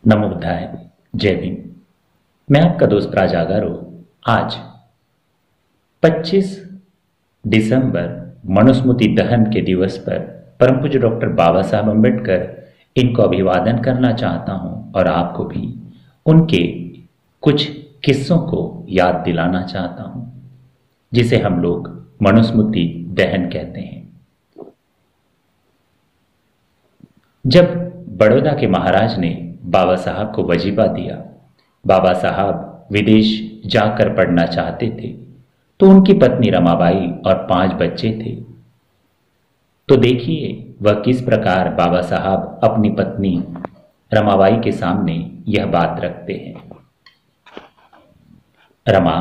नमो बुद्धाय। जय भीम। मैं आपका दोस्त राजागारो। आज 25 दिसंबर मनुस्मृति दहन के दिवस पर परम पूज्य डॉक्टर बाबा साहब अम्बेडकर इनको अभिवादन करना चाहता हूं और आपको भी उनके कुछ किस्सों को याद दिलाना चाहता हूं, जिसे हम लोग मनुस्मृति दहन कहते हैं। जब बड़ौदा के महाराज ने बाबा साहब को वजीफा दिया, बाबा साहब विदेश जाकर पढ़ना चाहते थे, तो उनकी पत्नी रमाबाई और 5 बच्चे थे। तो देखिए वह किस प्रकार बाबा साहब अपनी पत्नी रमाबाई के सामने यह बात रखते हैं। रमा,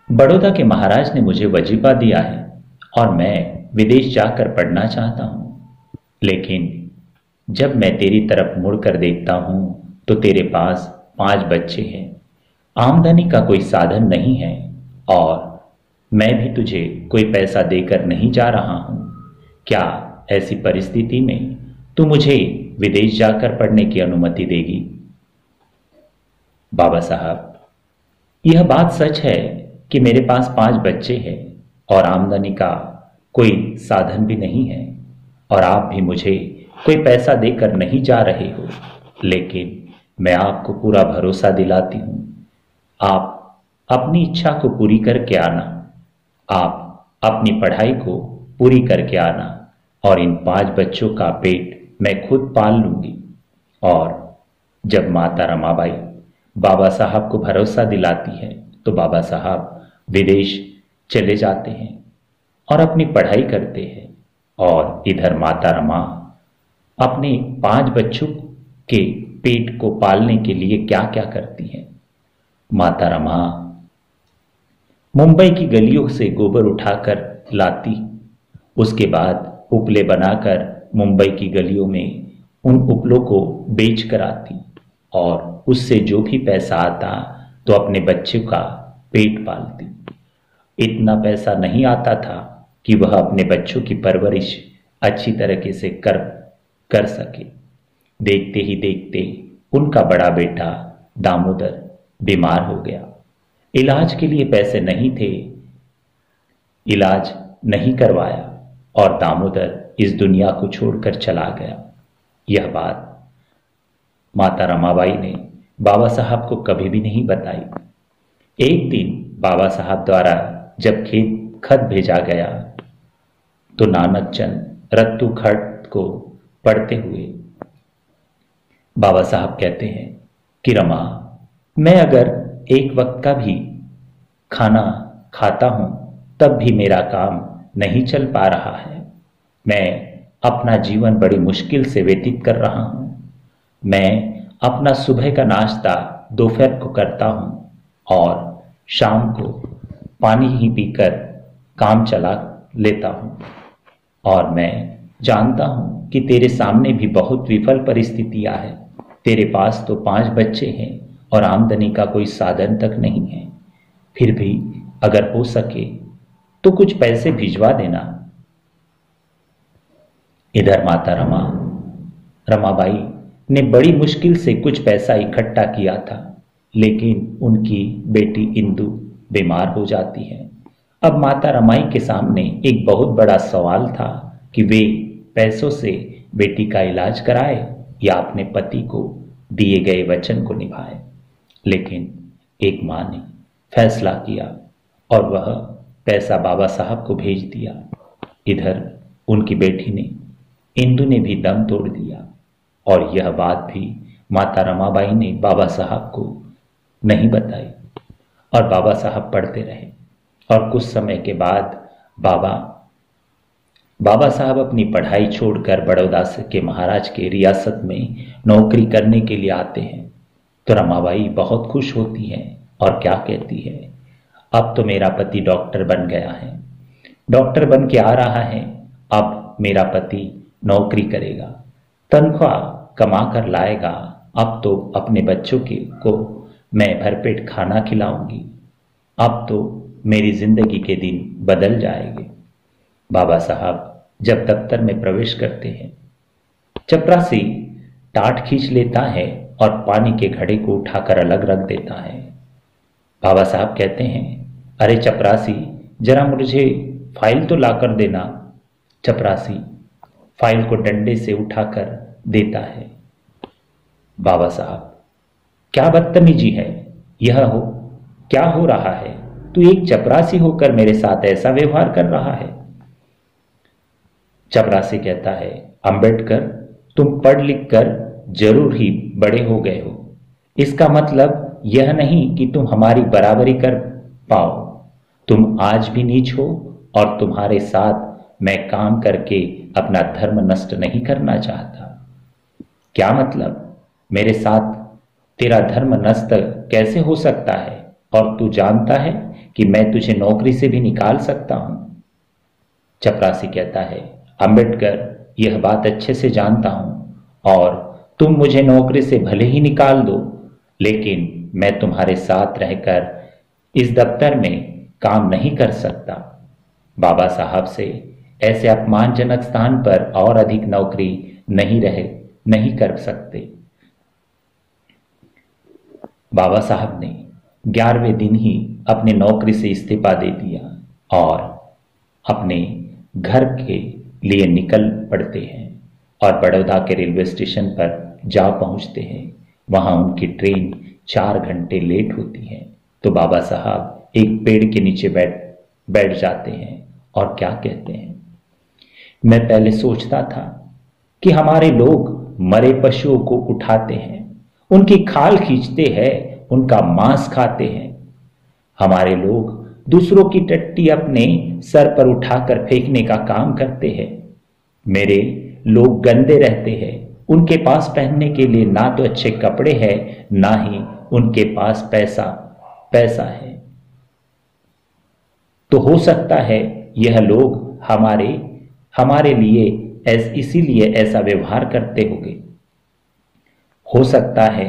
बड़ौदा के महाराज ने मुझे वजीफा दिया है और मैं विदेश जाकर पढ़ना चाहता हूं, लेकिन जब मैं तेरी तरफ मुड़कर देखता हूं तो तेरे पास 5 बच्चे हैं, आमदनी का कोई साधन नहीं है और मैं भी तुझे कोई पैसा देकर नहीं जा रहा हूं। क्या ऐसी परिस्थिति में तू मुझे विदेश जाकर पढ़ने की अनुमति देगी? बाबा साहब, यह बात सच है कि मेरे पास 5 बच्चे हैं और आमदनी का कोई साधन भी नहीं है और आप भी मुझे कोई पैसा देकर नहीं जा रहे हो, लेकिन मैं आपको पूरा भरोसा दिलाती हूं, आप अपनी इच्छा को पूरी करके आना, आप अपनी पढ़ाई को पूरी करके आना और इन 5 बच्चों का पेट मैं खुद पाल लूंगी। और जब माता रमाबाई बाबा साहब को भरोसा दिलाती है तो बाबा साहब विदेश चले जाते हैं और अपनी पढ़ाई करते हैं, और इधर माता रमा अपने 5 बच्चों के पेट को पालने के लिए क्या क्या करती हैं। माता रमा मुंबई की गलियों से गोबर उठाकर लाती, उसके बाद उपले बनाकर मुंबई की गलियों में उन उपलों को बेच कर आती और उससे जो भी पैसा आता तो अपने बच्चे का पेट पालती। इतना पैसा नहीं आता था कि वह अपने बच्चों की परवरिश अच्छी तरीके से कर सके। देखते ही देखते उनका बड़ा बेटा दामोदर बीमार हो गया। इलाज के लिए पैसे नहीं थे, इलाज नहीं करवाया और दामोदर इस दुनिया को छोड़कर चला गया। यह बात माता रमाबाई ने बाबा साहब को कभी भी नहीं बताई। एक दिन बाबा साहब द्वारा जब खत भेजा गया तो नानक चंद रत्तू खत को पढ़ते हुए बाबा साहब कहते हैं कि रमा, मैं अगर एक वक्त का भी खाना खाता हूं तब भी मेरा काम नहीं चल पा रहा है। मैं अपना जीवन बड़ी मुश्किल से व्यतीत कर रहा हूं। मैं अपना सुबह का नाश्ता दोपहर को करता हूं और शाम को पानी ही पीकर काम चला लेता हूं, और मैं जानता हूं कि तेरे सामने भी बहुत विफल परिस्थितियां हैं। तेरे पास तो 5 बच्चे हैं और आमदनी का कोई साधन तक नहीं है। फिर भी अगर हो सके तो कुछ पैसे भिजवा देना। इधर माता रमाबाई ने बड़ी मुश्किल से कुछ पैसा इकट्ठा किया था, लेकिन उनकी बेटी इंदु बीमार हो जाती है। अब माता रमाई के सामने एक बहुत बड़ा सवाल था कि वे पैसों से बेटी का इलाज कराए या अपने पति को दिए गए वचन को निभाए। लेकिन एक मां ने फैसला किया और वह पैसा बाबा साहब को भेज दिया। इधर उनकी बेटी ने इंदु ने भी दम तोड़ दिया और यह बात भी माता रमाबाई ने बाबा साहब को नहीं बताई और बाबा साहब पढ़ते रहे। और कुछ समय के बाद बाबा साहब अपनी पढ़ाई छोड़कर बड़ौदा के महाराज के रियासत में नौकरी करने के लिए आते हैं। तो रमाबाई बहुत खुश होती हैं और क्या कहती है, अब तो मेरा पति डॉक्टर बन गया है, डॉक्टर बन के आ रहा है, अब मेरा पति नौकरी करेगा, तनख्वाह कमा कर लाएगा, अब तो अपने बच्चों को मैं भरपेट खाना खिलाऊंगी, अब तो मेरी जिंदगी के दिन बदल जाएंगे। बाबा साहब जब दफ्तर में प्रवेश करते हैं, चपरासी टाट खींच लेता है और पानी के घड़े को उठाकर अलग रख देता है। बाबा साहब कहते हैं, अरे चपरासी, जरा मुझे फाइल तो लाकर देना। चपरासी फाइल को डंडे से उठाकर देता है। बाबा साहब, क्या बदतमीजी है यह, हो क्या हो रहा है? तू एक चपरासी होकर मेरे साथ ऐसा व्यवहार कर रहा है। चपरासी कहता है, अंबेडकर, तुम पढ़ लिख कर जरूर ही बड़े हो गए हो, इसका मतलब यह नहीं कि तुम हमारी बराबरी कर पाओ। तुम आज भी नीच हो और तुम्हारे साथ मैं काम करके अपना धर्म नष्ट नहीं करना चाहता। क्या मतलब? मेरे साथ तेरा धर्म नष्ट कैसे हो सकता है? और तू जानता है कि मैं तुझे नौकरी से भी निकाल सकता हूं। चपरासी कहता है, अंबेडकर, यह बात अच्छे से जानता हूं और तुम मुझे नौकरी से भले ही निकाल दो, लेकिन मैं तुम्हारे साथ रहकर इस दफ्तर में काम नहीं कर सकता। बाबा साहब से ऐसे अपमानजनक स्थान पर और अधिक नौकरी नहीं कर सकते। बाबा साहब ने 11वें दिन ही अपने नौकरी से इस्तीफा दे दिया और अपने घर के लिए निकल पड़ते हैं और बड़ौदा के रेलवे स्टेशन पर जा पहुंचते हैं। वहां उनकी ट्रेन 4 घंटे लेट होती है तो बाबा साहब एक पेड़ के नीचे बैठ जाते हैं और क्या कहते हैं, मैं पहले सोचता था कि हमारे लोग मरे पशुओं को उठाते हैं, उनकी खाल खींचते हैं, उनका मांस खाते हैं। हमारे लोग दूसरों की टट्टी अपने सर पर उठाकर फेंकने का काम करते हैं। मेरे लोग गंदे रहते हैं, उनके पास पहनने के लिए ना तो अच्छे कपड़े हैं ना ही उनके पास पैसा है। तो हो सकता है यह लोग हमारे लिए इसीलिए ऐसा व्यवहार करते होंगे। हो सकता है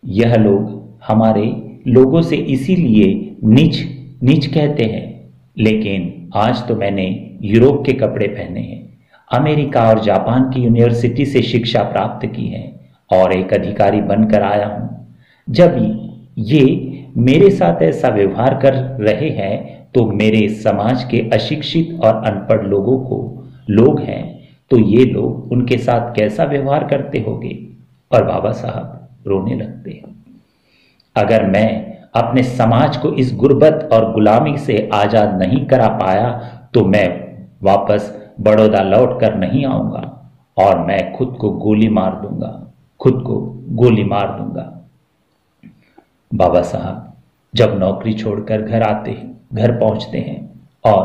यह लोग हमारे लोगों से इसीलिए नीच कहते हैं। लेकिन आज तो मैंने यूरोप के कपड़े पहने हैं, अमेरिका और जापान की यूनिवर्सिटी से शिक्षा प्राप्त की है और एक अधिकारी बनकर आया हूं। जब ये मेरे साथ ऐसा व्यवहार कर रहे हैं तो मेरे समाज के अशिक्षित और अनपढ़ लोग हैं तो ये लोग उनके साथ कैसा व्यवहार करते होंगे। और बाबा साहब रोने लगते हैं। अगर मैं अपने समाज को इस गुर्बत और गुलामी से आजाद नहीं करा पाया तो मैं वापस बड़ौदा लौट कर नहीं आऊंगा और मैं खुद को गोली मार दूंगा। बाबा साहब जब नौकरी छोड़कर घर पहुंचते हैं और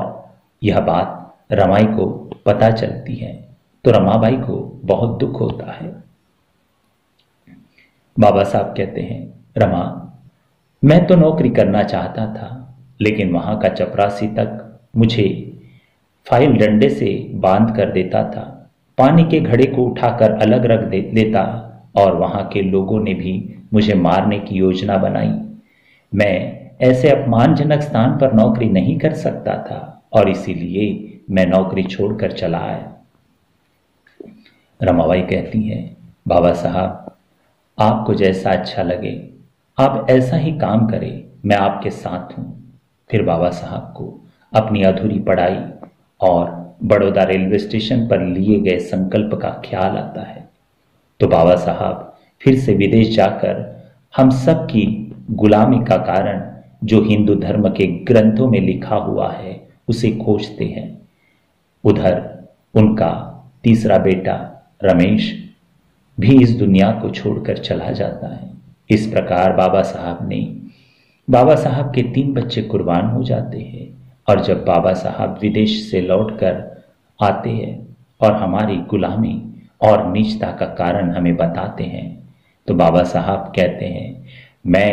यह बात रमाई को पता चलती है तो रमाबाई को बहुत दुख होता है। बाबा साहब कहते हैं, रमा, मैं तो नौकरी करना चाहता था लेकिन वहां का चपरासी तक मुझे फाइल डंडे से बांध कर देता था, पानी के घड़े को उठाकर अलग रख देता और वहां के लोगों ने भी मुझे मारने की योजना बनाई। मैं ऐसे अपमानजनक स्थान पर नौकरी नहीं कर सकता था और इसीलिए मैं नौकरी छोड़कर चला आया। रमाबाई कहती है, बाबा साहब, आपको जैसा अच्छा लगे आप ऐसा ही काम करें, मैं आपके साथ हूं। फिर बाबा साहब को अपनी अधूरी पढ़ाई और बड़ौदा रेलवे स्टेशन पर लिए गए संकल्प का ख्याल आता है तो बाबा साहब फिर से विदेश जाकर हम सब की गुलामी का कारण जो हिंदू धर्म के ग्रंथों में लिखा हुआ है उसे खोजते हैं। उधर उनका तीसरा बेटा रमेश भी इस दुनिया को छोड़कर चला जाता है। इस प्रकार बाबा साहब के 3 बच्चे कुर्बान हो जाते हैं और जब बाबा साहब विदेश से लौटकर आते हैं और हमारी गुलामी और नीचता का कारण हमें बताते हैं तो बाबा साहब कहते हैं, मैं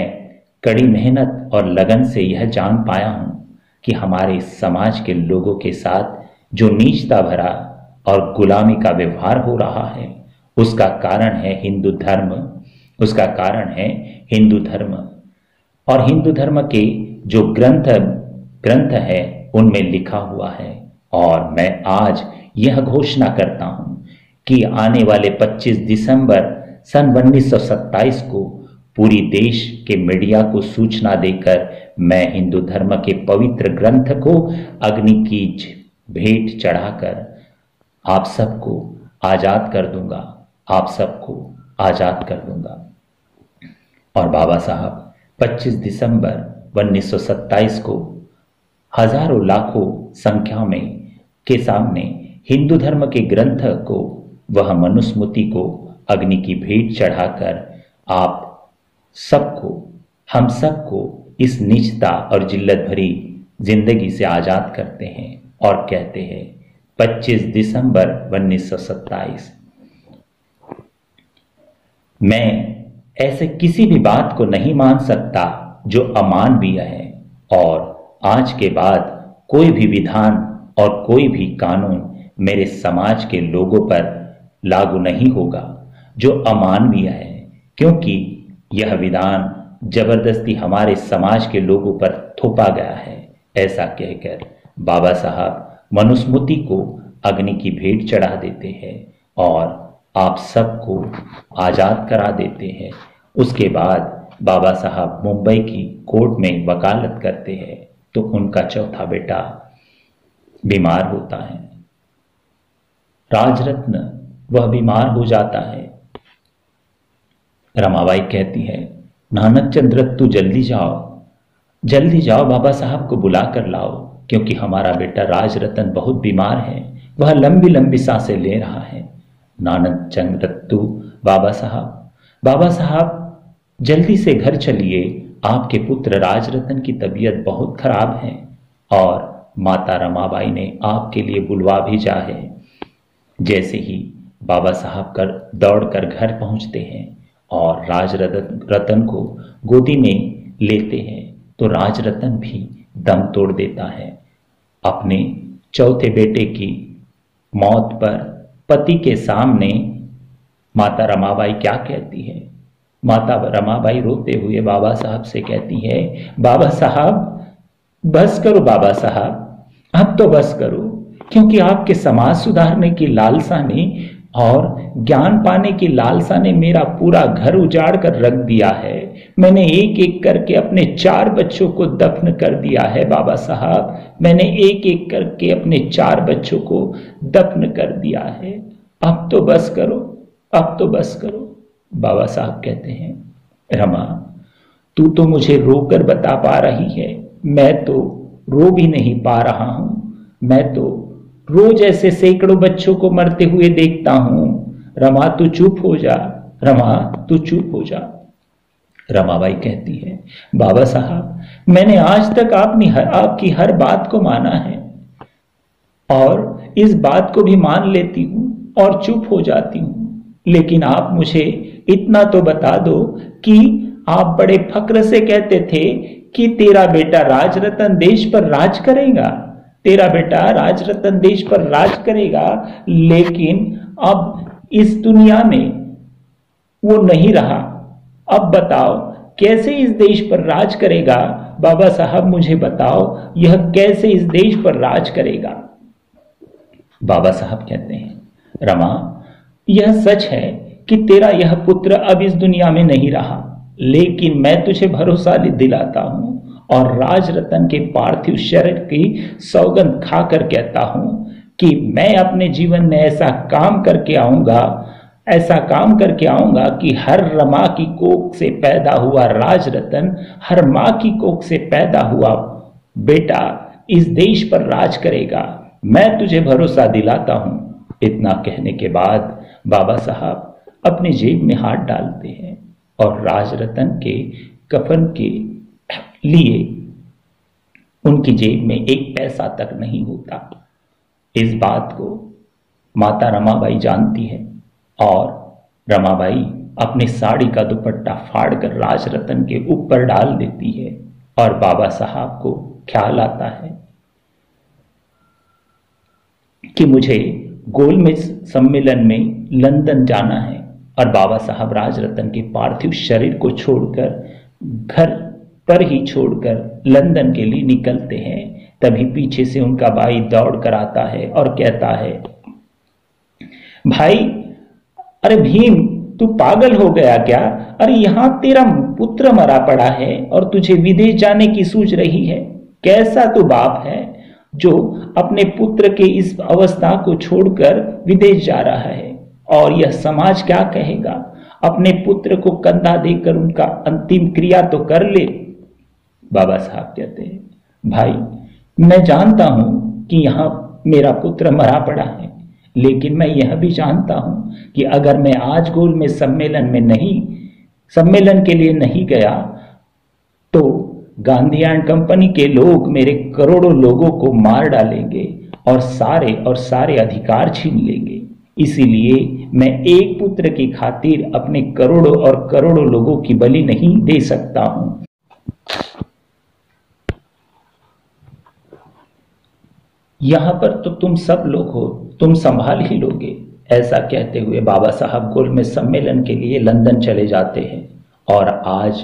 कड़ी मेहनत और लगन से यह जान पाया हूं कि हमारे समाज के लोगों के साथ जो नीचता भरा और गुलामी का व्यवहार हो रहा है उसका कारण है हिंदू धर्म और हिंदू धर्म के जो ग्रंथ है उनमें लिखा हुआ है। और मैं आज यह घोषणा करता हूं कि आने वाले 25 दिसंबर सन 1927 को पूरी देश के मीडिया को सूचना देकर मैं हिंदू धर्म के पवित्र ग्रंथ को अग्नि की भेंट चढ़ाकर आप सबको आजाद कर दूंगा, आप सबको आजाद कर दूंगा। और बाबा साहब 25 दिसंबर 1927 को हजारों लाखों संख्या में के सामने हिंदू धर्म के ग्रंथ को, वह मनुस्मृति को अग्नि की भेंट चढ़ाकर आप सबको, हम सबको इस नीचता और जिल्लत भरी जिंदगी से आजाद करते हैं और कहते हैं 25 दिसंबर 1927। मैं ऐसे किसी भी बात को नहीं मान सकता जो अमानवीय है, और आज के बाद कोई भी विधान और कोई भी कानून मेरे समाज के लोगों पर लागू नहीं होगा जो अमानवीय है, क्योंकि यह विधान जबरदस्ती हमारे समाज के लोगों पर थोपा गया है। ऐसा कहकर बाबा साहब मनुस्मृति को अग्नि की भेंट चढ़ा देते हैं और आप सबको आजाद करा देते हैं। उसके बाद बाबा साहब मुंबई की कोर्ट में वकालत करते हैं, तो उनका चौथा बेटा बीमार होता है, राजरत्न, वह बीमार हो जाता है। रमाबाई कहती है, नानक चंद्र तू जल्दी जाओ, बाबा साहब को बुला कर लाओ, क्योंकि हमारा बेटा राजरतन बहुत बीमार है, वह लंबी लंबी सांसें ले रहा है। नानक चंद्र तू, बाबा साहब जल्दी से घर चलिए, आपके पुत्र राजरतन की तबीयत बहुत खराब है और माता रमाबाई ने आपके लिए बुलवा भेजा है। जैसे ही बाबा साहब दौड़कर घर पहुंचते हैं और राजरतन को गोदी में लेते हैं, तो राजरतन भी दम तोड़ देता है। अपने चौथे बेटे की मौत पर पति के सामने माता रमाबाई क्या कहती है? माता रमाबाई रोते हुए बाबा साहब से कहती है, बाबा साहब बस करो, बाबा साहब अब तो बस करो, क्योंकि आपके समाज सुधारने की लालसा ने और ज्ञान पाने की लालसा ने मेरा पूरा घर उजाड़ कर रख दिया है। मैंने एक एक करके अपने 4 बच्चों को दफन कर दिया है बाबा साहब, मैंने एक एक करके अपने 4 बच्चों को दफन कर दिया है। अब तो बस करो, अब तो बस करो। बाबा साहब कहते हैं, रमा तू तो मुझे रोकर बता पा रही है, मैं तो रो भी नहीं पा रहा हूं। मैं तो रोज ऐसे सैकड़ों बच्चों को मरते हुए देखता हूं। रमा तू चुप हो जा, रमा तू चुप हो जा। रमाबाई कहती है, बाबा साहब मैंने आज तक आपकी हर बात को माना है और इस बात को भी मान लेती हूं और चुप हो जाती हूं, लेकिन आप मुझे इतना तो बता दो कि आप बड़े फक्र से कहते थे कि तेरा बेटा राजरतन देश पर राज करेगा, तेरा बेटा राजरतन देश पर राज करेगा, लेकिन अब इस दुनिया में वो नहीं रहा। अब बताओ कैसे इस देश पर राज करेगा? बाबा साहब मुझे बताओ यह कैसे इस देश पर राज करेगा? बाबा साहब कहते हैं, रमा यह सच है कि तेरा यह पुत्र अब इस दुनिया में नहीं रहा, लेकिन मैं तुझे भरोसा दिलाता हूं और राजरतन के पार्थिव शरीर की सौगंध खाकर कहता हूं कि मैं अपने जीवन में ऐसा काम करके आऊंगा कि हर रमा की कोख से पैदा हुआ राजरतन, हर मां की कोख से पैदा हुआ बेटा इस देश पर राज करेगा। मैं तुझे भरोसा दिलाता हूं। इतना कहने के बाद बाबा साहब अपनी जेब में हाथ डालते हैं और राजरतन के कफन के लिए उनकी जेब में 1 पैसा तक नहीं होता। इस बात को माता रमाबाई जानती है और रमाबाई अपनी साड़ी का दुपट्टा फाड़कर राजरतन के ऊपर डाल देती है और बाबा साहब को ख्याल आता है कि मुझे गोलमेज सम्मेलन में लंदन जाना है और बाबा साहब राजरतन के पार्थिव शरीर को छोड़कर घर पर ही छोड़कर लंदन के लिए निकलते हैं। तभी पीछे से उनका भाई दौड़ कर आता है और कहता है, भाई अरे भीम, तू पागल हो गया क्या? अरे यहां तेरा पुत्र मरा पड़ा है और तुझे विदेश जाने की सूझ रही है। कैसा तू बाप है जो अपने पुत्र के इस अवस्था को छोड़कर विदेश जा रहा है? और यह समाज क्या कहेगा? अपने पुत्र को कंधा देकर उनका अंतिम क्रिया तो कर ले। बाबा साहब कहते हैं, भाई मैं जानता हूं कि यहां मेरा पुत्र मरा पड़ा है, लेकिन मैं यह भी जानता हूं कि अगर मैं आज गोलमेज सम्मेलन के लिए नहीं गया तो गांधी एंड कंपनी के लोग मेरे करोड़ों लोगों को मार डालेंगे और सारे अधिकार छीन लेंगे। इसीलिए मैं एक पुत्र की खातिर अपने करोड़ों और करोड़ों लोगों की बलि नहीं दे सकता हूं। यहां पर तो तुम सब लोग हो, तुम संभाल ही लोगे। ऐसा कहते हुए बाबा साहब गोलमेज सम्मेलन के लिए लंदन चले जाते हैं। और आज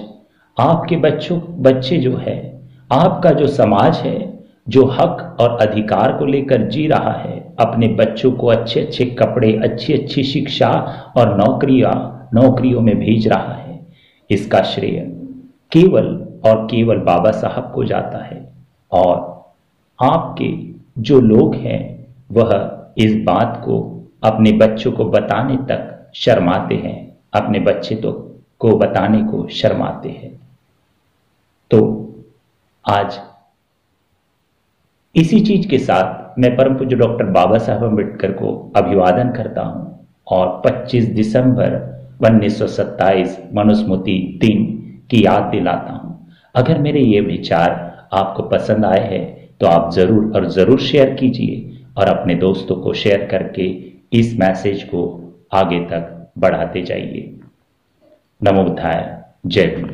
आपके बच्चे जो है, आपका जो समाज है, जो हक और अधिकार को लेकर जी रहा है, अपने बच्चों को अच्छे अच्छे कपड़े, अच्छी अच्छी शिक्षा और नौकरियों में भेज रहा है, इसका श्रेय केवल और केवल बाबा साहब को जाता है। और आपके जो लोग हैं वह इस बात को अपने बच्चों को बताने तक शर्माते हैं, अपने बच्चे को बताने को शर्माते हैं। तो आज इसी चीज के साथ मैं परम पूज्य डॉक्टर बाबा साहब अम्बेडकर को अभिवादन करता हूं और 25 दिसंबर 1927 मनुस्मृति दिन की याद दिलाता हूं। अगर मेरे ये विचार आपको पसंद आए हैं तो आप जरूर शेयर कीजिए और अपने दोस्तों को शेयर करके इस मैसेज को आगे तक बढ़ाते जाइए। नमो बुद्धाय। जय भीम।